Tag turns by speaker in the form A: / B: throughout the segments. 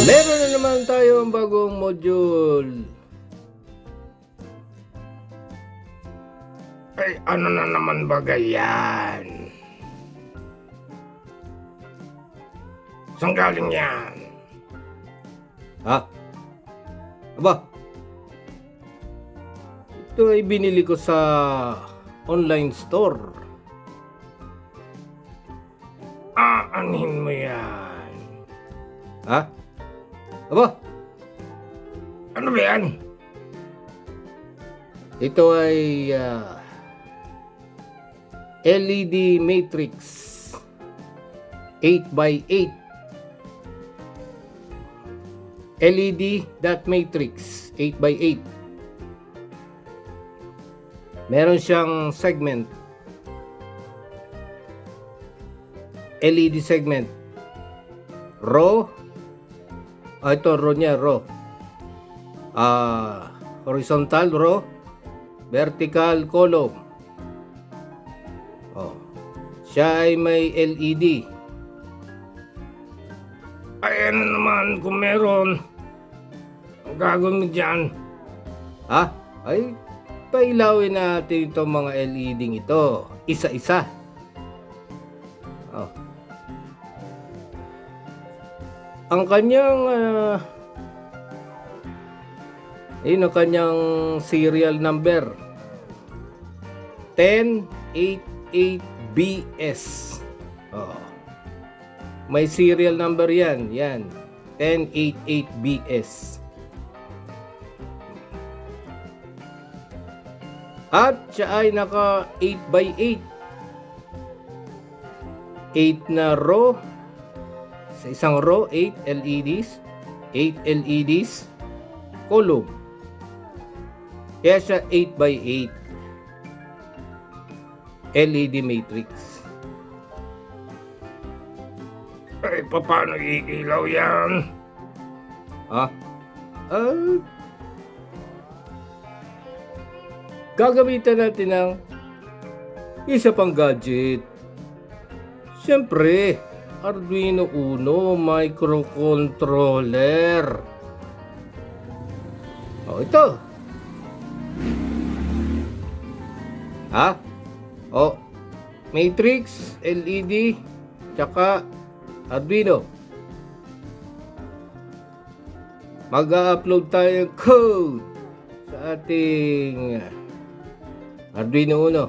A: Meron na naman tayong bagong module.
B: Ay, ano na naman bagay yan? Saan galing yan?
A: Ha? Aba, ito ay binili ko sa online store.
B: Aanhin mo yan.
A: Ha? Aba,
B: Ano ba yan?
A: ito ay LED matrix 8x8. LED dot matrix 8x8. Meron siyang segment. LED segment. Row. Ito row niya, row. Horizontal row. Vertical column. Siya ay may LED.
B: Ay, ano naman kung meron? Ang gagawin mo dyan?
A: Ha? Ay, pailawin natin itong mga LED ito. Isa-isa. Ang kanyang ang kanyang serial number 1088BS. May serial number yan. 1088BS. At siya ay naka 8x8. 8 na row. Sa isang row, 8 LEDs. 8 LEDs. Column. Kaya siya 8x8. LED matrix.
B: Ay, paano iilaw yan?
A: Gagamitan natin ng isa pang gadget. Siyempre, Arduino Uno Microcontroller. Ito. Matrix, LED, tsaka Arduino. Mag-upload tayo ng code sa ating Arduino Uno.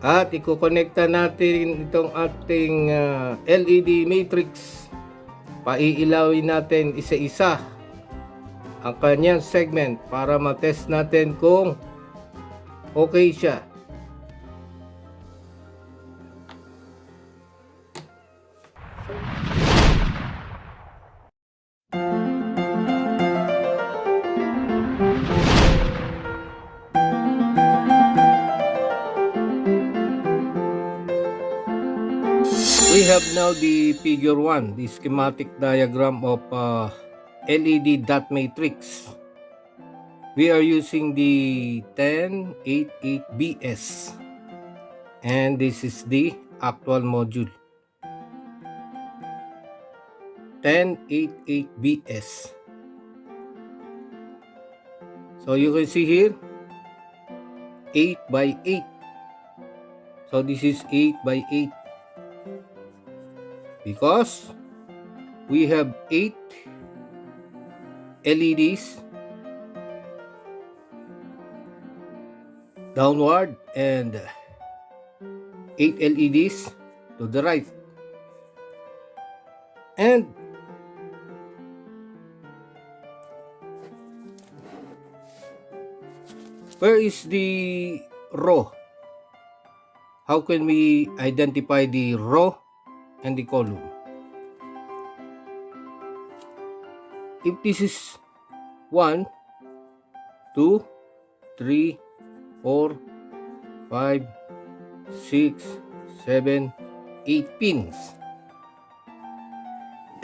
A: At iko-connecta natin itong ating LED matrix. Paiilawin natin isa-isa ang kanyang segment para matest natin kung okay siya. We have now the figure 1, the schematic diagram of LED dot matrix. We are using the 1088BS, and this is the actual module 1088BS. So you can see here 8x8. So this is 8x8 because we have 8 LEDs downward and 8 LEDs to the right. And where is the row? How can we identify the row and the column? If this is 1, 2, 3, 4, 5, 6, 7, 8 pins.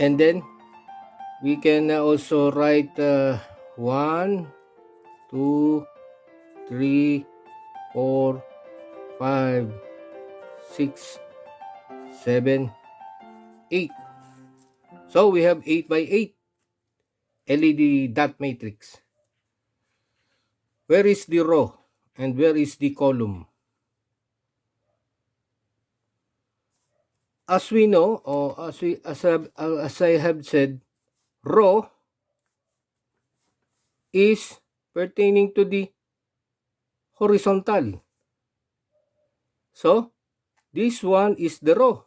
A: And then we can also write 1, 2, 3, 4, 5, 6, 7, 8. So we have 8 by 8 LED dot matrix. Where is the row and where is the column? As we know, or as I have said, row is pertaining to the horizontal. So this one is the row.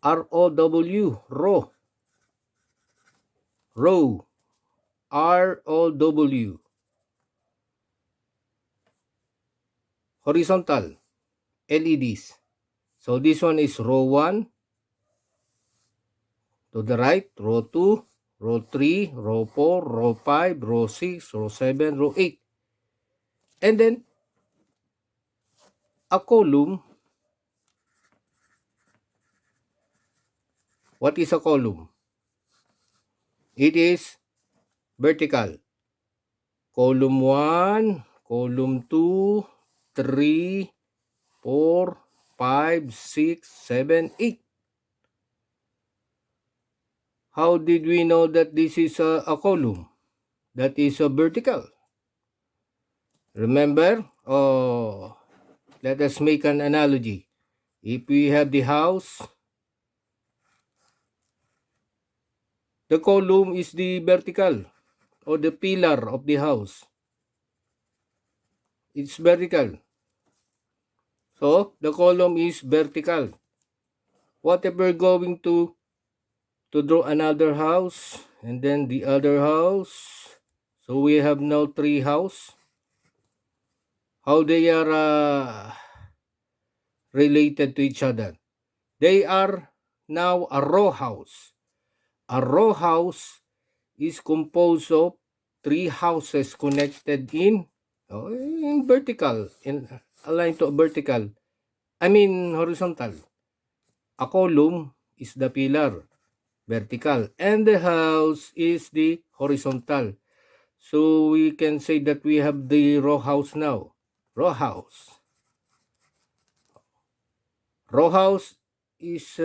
A: ROW, row. Row. ROW. Horizontal. LEDs. So this one is row 1 to the right, row 2, row 3, row 4, row 5, row 6, row 7, row 8. And then a column. What is a column? It is vertical. Column 1, column 2, 3, 4, 5, 6, 7, 8. How did we know that this is a column? That is a vertical. Remember? Oh, let us make an analogy. If we have the house, the column is the vertical or the pillar of the house. It's vertical. So, the column is vertical. What if we're going to draw another house and then the other house? So, we have now 3 houses. How they are related to each other? They are now a row house. A row house is composed of 3 houses connected in vertical, in aligned to a vertical. I mean horizontal. A column is the pillar, vertical, and the house is the horizontal. So we can say that we have the row house now. Row house. Row house is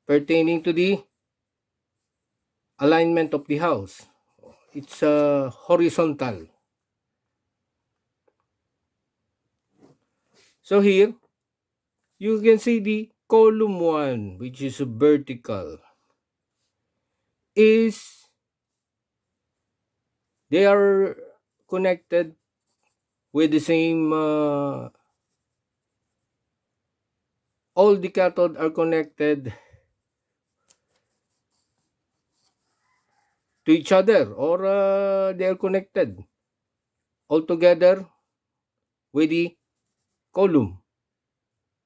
A: pertaining to the alignment of the house. It's horizontal. So here, you can see the column 1, which is vertical, is they are connected with the same, all the cathode are connected to each other, or they are connected all together with the column.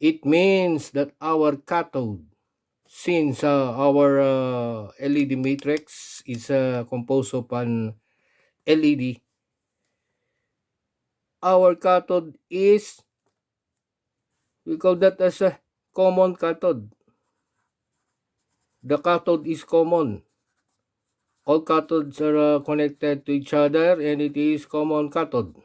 A: It means that our cathode, since our LED matrix is composed of an LED, our cathode is, we call that as a common cathode. The cathode is common. All cathodes are connected to each other and it is common cathode.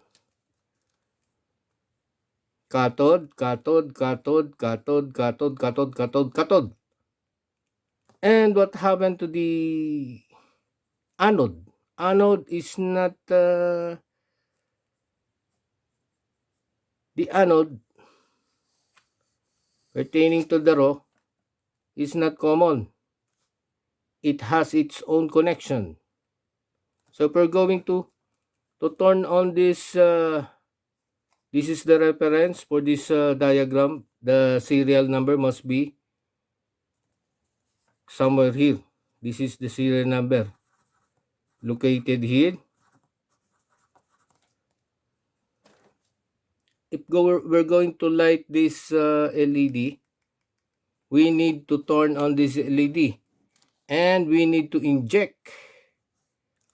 A: Cathode, cathode, cathode, cathode, cathode, cathode, cathode, cathode. And what happened to the anode? Anode is not, the anode pertaining to the row is not common. It has its own connection. So if we're going to turn on this, this is the reference for this diagram. The serial number must be somewhere here. This is the serial number located here. If we're going to light this LED, we need to turn on this LED and we need to inject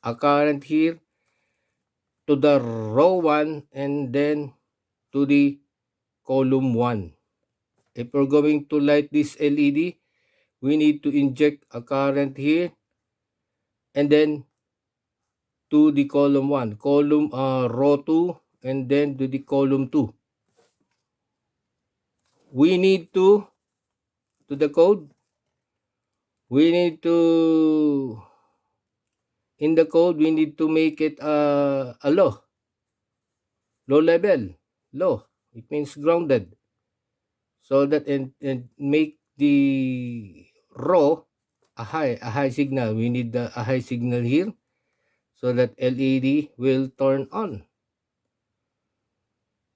A: a current here to the row 1 and then to the column 1. If we're going to light this LED, we need to inject a current here and then to the column 1, row 2, and then to the column 2. We need to the code, we need to, in the code, we need to make it a low level, low. It means grounded. So that and make the raw a high signal. We need a high signal here so that LED will turn on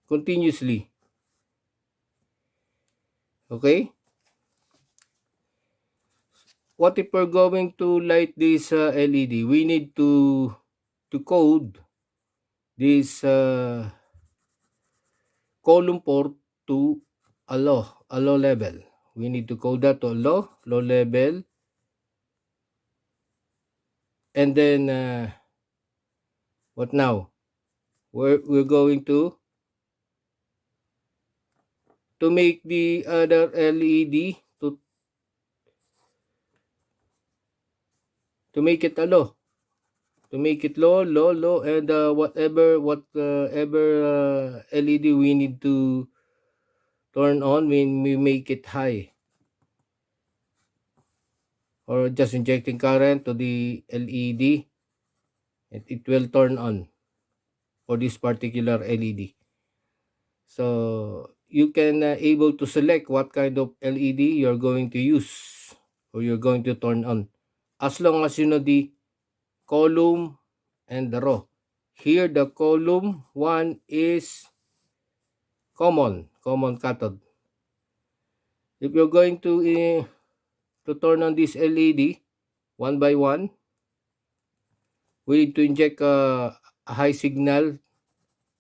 A: continuously. Okay? What if we're going to light this LED? We need to code this column port to a low level. We need to code that to a low level, and then what now? We're going to make the other LED to make it a low. To make it low, and whatever LED we need to turn on when we make it high, or just injecting current to the LED, and it will turn on for this particular LED. So you can able to select what kind of LED you're going to use or you're going to turn on, as long as you know the column and the row. Here the column one is common cathode. If you're going to turn on this LED one by one, we need to inject a high signal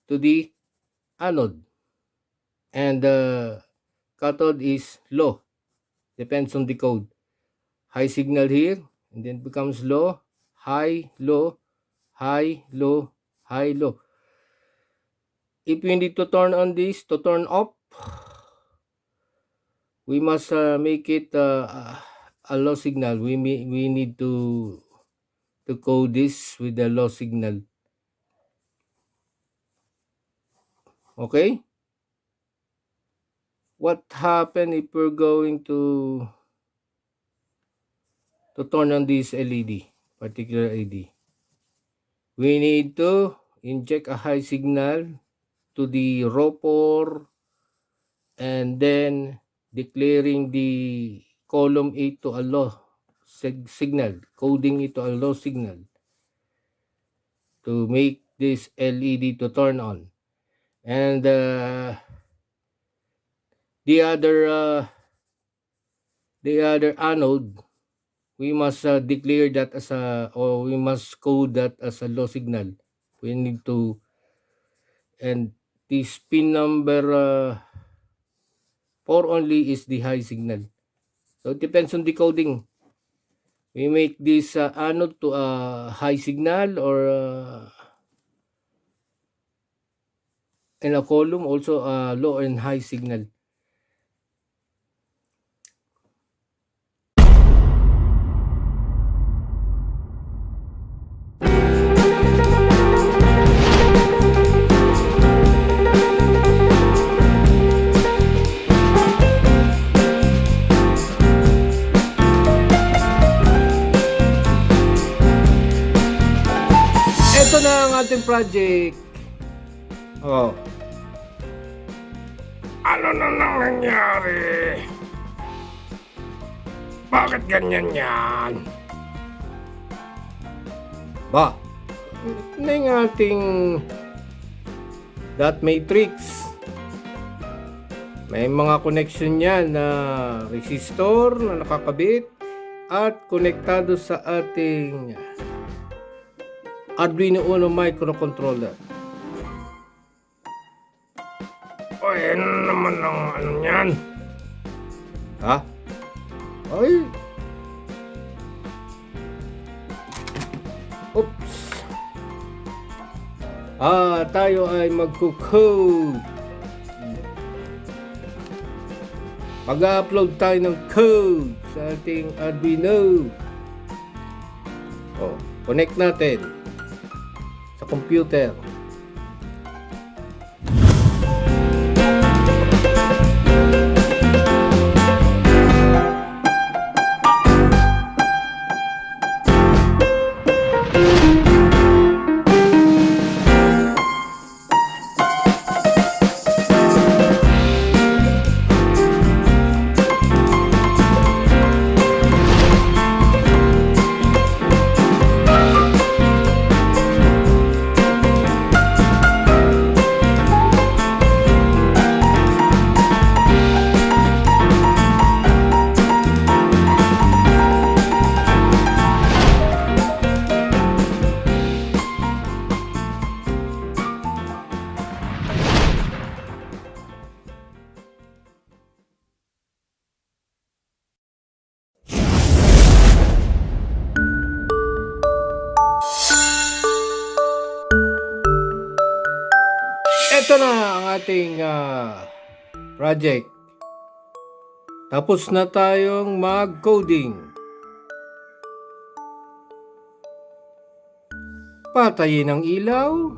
A: to the anode, and the cathode is low, depends on the code. High signal here, and then becomes low, high, low, high, low, high, low. If we need to turn on this to turn off, we must make it a low signal. We need to code this with a low signal. Okay? What happen if we're going to turn on this LED, particular LED? We need to inject a high signal to the raw port, and then declaring the column A to a low signal, coding it to a low signal to make this LED to turn on. And the other anode, we must declare that as or we must code that as a low signal. We need to, and this pin number 4 only is the high signal. So it depends on the coding. We make this anode to a high signal, or in a column also a low and high signal. Ito na ang ating project. Oh.
B: Ano na nang nangyari? Bakit ganyan yan?
A: Ba, na yung ating dot matrix. May mga connection yan na resistor na nakakabit at konektado sa ating Arduino Uno Microcontroller.
B: O ano naman ang ano yan?
A: Ha? Ay! Oops! Tayo ay magko-code. Mag-upload tayo ng code sa ating Arduino. Connect natin sa computer. Ito na ang ating project. Tapos na tayong mag-coding. Patayin ang ilaw.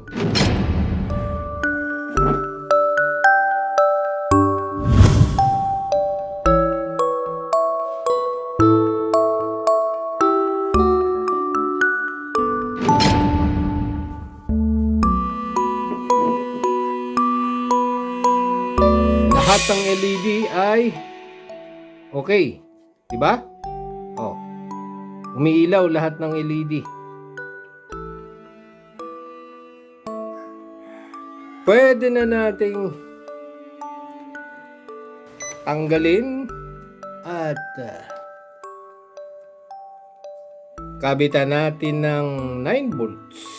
A: Lahat ng LED ay okay, 'di ba? Oh. Umiilaw lahat ng LED. Pwede na nating tanggalin at kabitan natin ng 9 volts.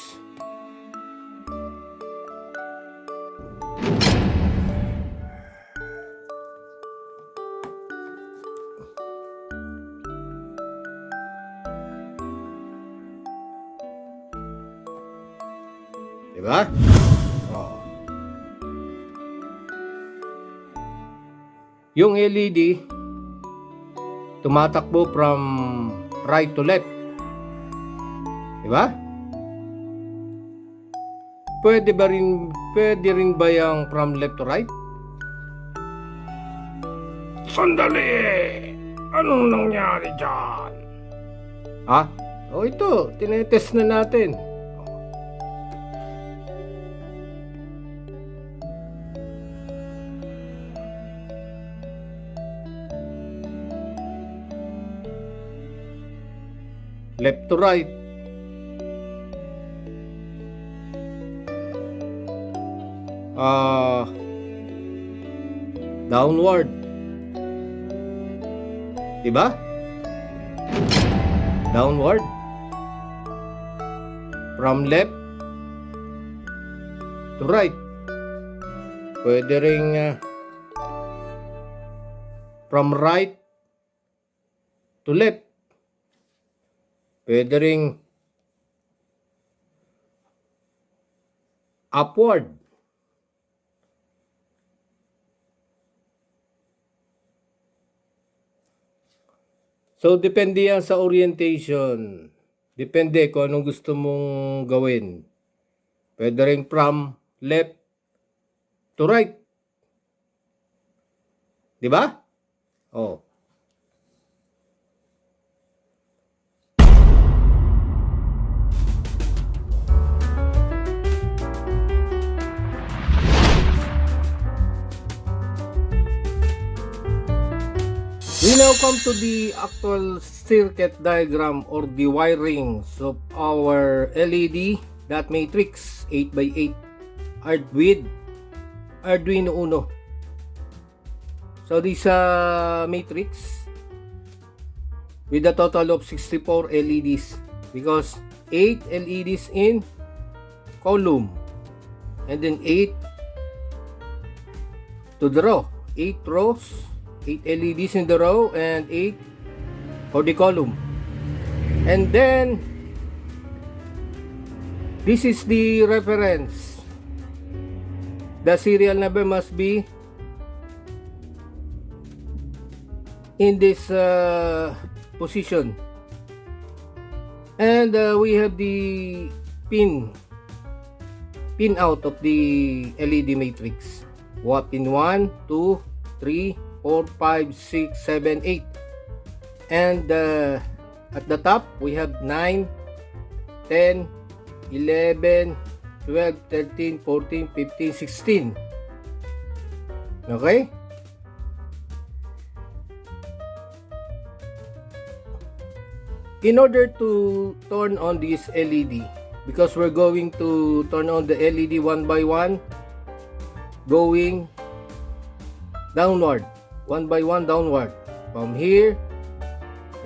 A: Diba? Oh. Yung LED tumatakbo from right to left. Diba? Pwede rin ba yung from left to right?
B: Sandali! Anong nangyari dyan?
A: Ha? O ito, tinetest na natin. Left to right. Downward. Diba? Downward. From left to right. Pwede ring from right to left. Pwede ring upward. So, depende yan sa orientation. Depende kung anong gusto mong gawin. Pwede ring from left to right. Diba? Oh. We now come to the actual circuit diagram or the wirings of our LED dot matrix 8x8 with Arduino Uno. So this matrix with a total of 64 LEDs because 8 LEDs in column and then 8 to the row, 8 rows, 8 LEDs in the row and 8 for the column. And then this is the reference. The serial number must be in this position. And we have the pin out of the LED matrix. Pin 1, 2, 3, 4, 5, 6, 7, 8. And at the top, we have 9, 10, 11, 12, 13, 14, 15, 16. Okay? In order to turn on this LED, because we're going to turn on the LED one by one, going downward, one by one downward, from here,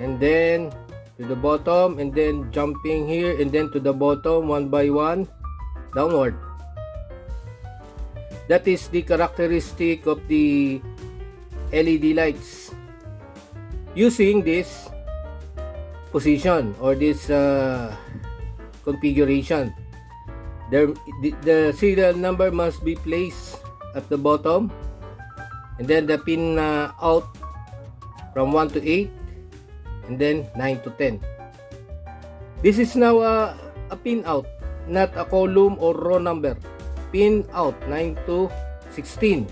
A: and then to the bottom, and then jumping here, and then to the bottom, one by one, downward. That is the characteristic of the LED lights. Using this position or this configuration, the serial number must be placed at the bottom, and then the pin out from 1 to 8, and then 9 to 10. This is now a pin out, not a column or row number. Pin out 9 to 16,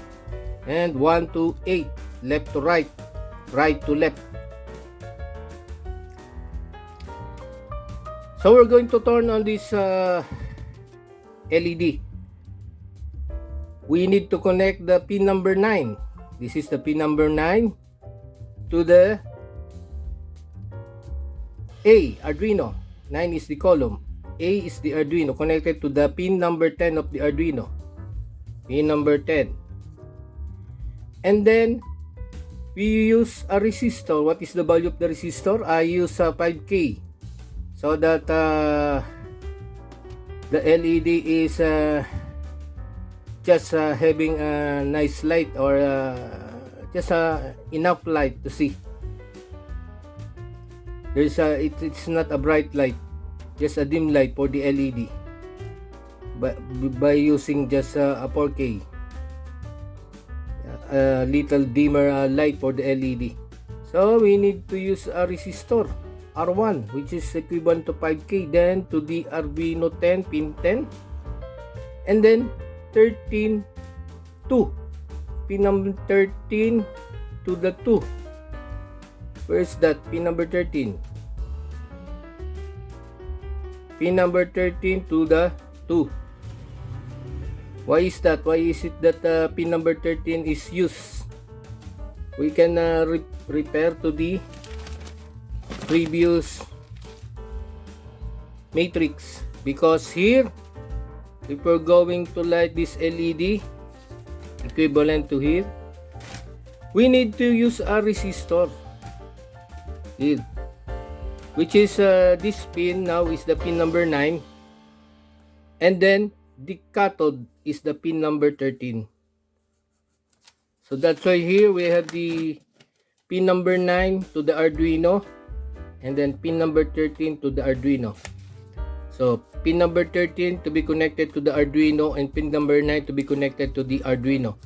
A: and 1 to 8, left to right, right to left. So we're going to turn on this LED. We need to connect the pin number 9. This is the pin number 9 to the A, Arduino. 9 is the column. A is the Arduino connected to the pin number 10 of the Arduino. Pin number 10. And then we use a resistor. What is the value of the resistor? I use 5K. So that the LED is just having a nice light, or just enough light to see. There's it's not a bright light, just a dim light for the LED. By using just a 4K, a little dimmer light for the LED. So we need to use a resistor R1, which is equivalent to 5K, then to the Arduino 10, pin 10, and then 13 2, pin number 13 to the 2. Where's that? Pin number 13. Pin number 13 to the 2. Why is that? Why is it that pin number 13 is used? We can repair to the previous matrix, because here, if we're going to light this LED equivalent to here, we need to use a resistor here, which is this pin now is the pin number 9, and then the cathode is the pin number 13. So that's why here we have the pin number 9 to the Arduino, and then pin number 13 to the Arduino. So pin number 13 to be connected to the Arduino, and pin number 9 to be connected to the Arduino.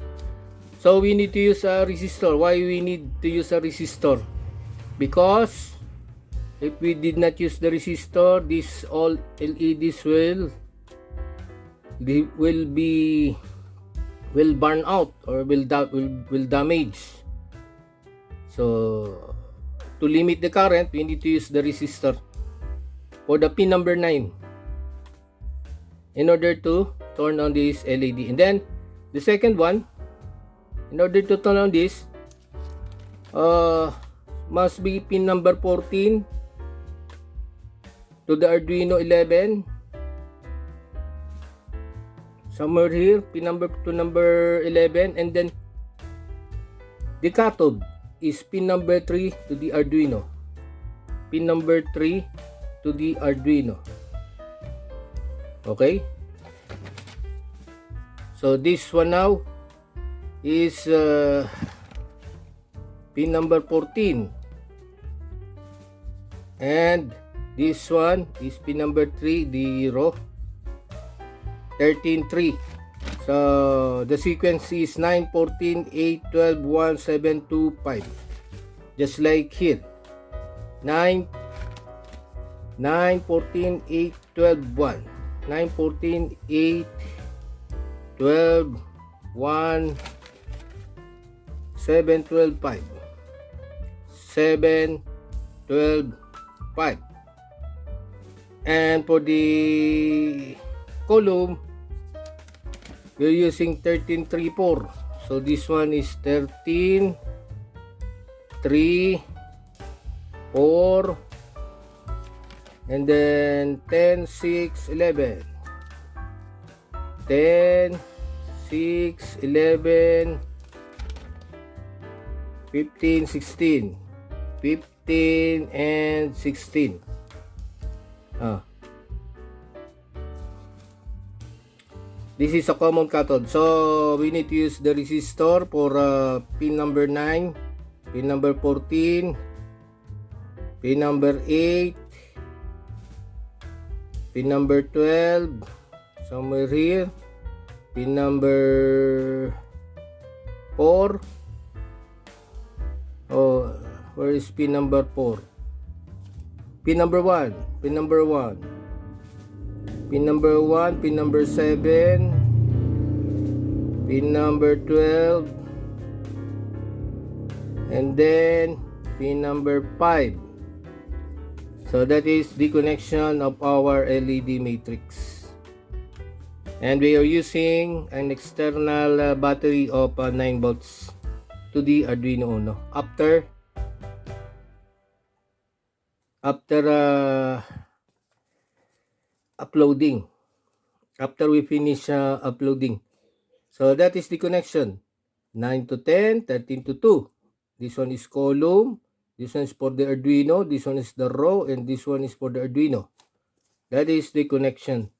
A: So we need to use a resistor. Why we need to use a resistor? Because if we did not use the resistor, this all LEDs will burn out, or will damage. So to limit the current, we need to use the resistor for the pin number 9 in order to turn on this LED. And then the second one, in order to turn on this, must be pin number 14 to the Arduino 11. Somewhere here, pin number to number 11, and then the cathode is pin number 3 to the Arduino. Pin number 3 to the Arduino. Okay? So this one now is pin number 14. And this one is pin number 3, the row 13 3. So the sequence is 9 14 8 12 1 7 2 5, just like here. 9 14 8 12 1, 9 14 8 12 1 7 12 5, 7 12 5. And for the column, we're using 13 3 4. So this one is 13 3 4, and then 10 6 11, 10 6 11, 15 16, 15 and 16. This is a common cathode. So we need to use the resistor for pin number 9, pin number 14, pin number 8, pin number 12, somewhere here. Pin number 4. Oh, where is pin number 4? Pin number 1. Pin number 1. Pin number 1. Pin number 7. Pin number 12. And then pin number 5. So that is the connection of our LED matrix. And we are using an external battery of 9 volts to the Arduino Uno. After uploading, after we finish uploading. So that is the connection. 9 to 10, 13 to 2. This one is column. This one is for the Arduino. This one is the row. And this one is for the Arduino. That is the connection.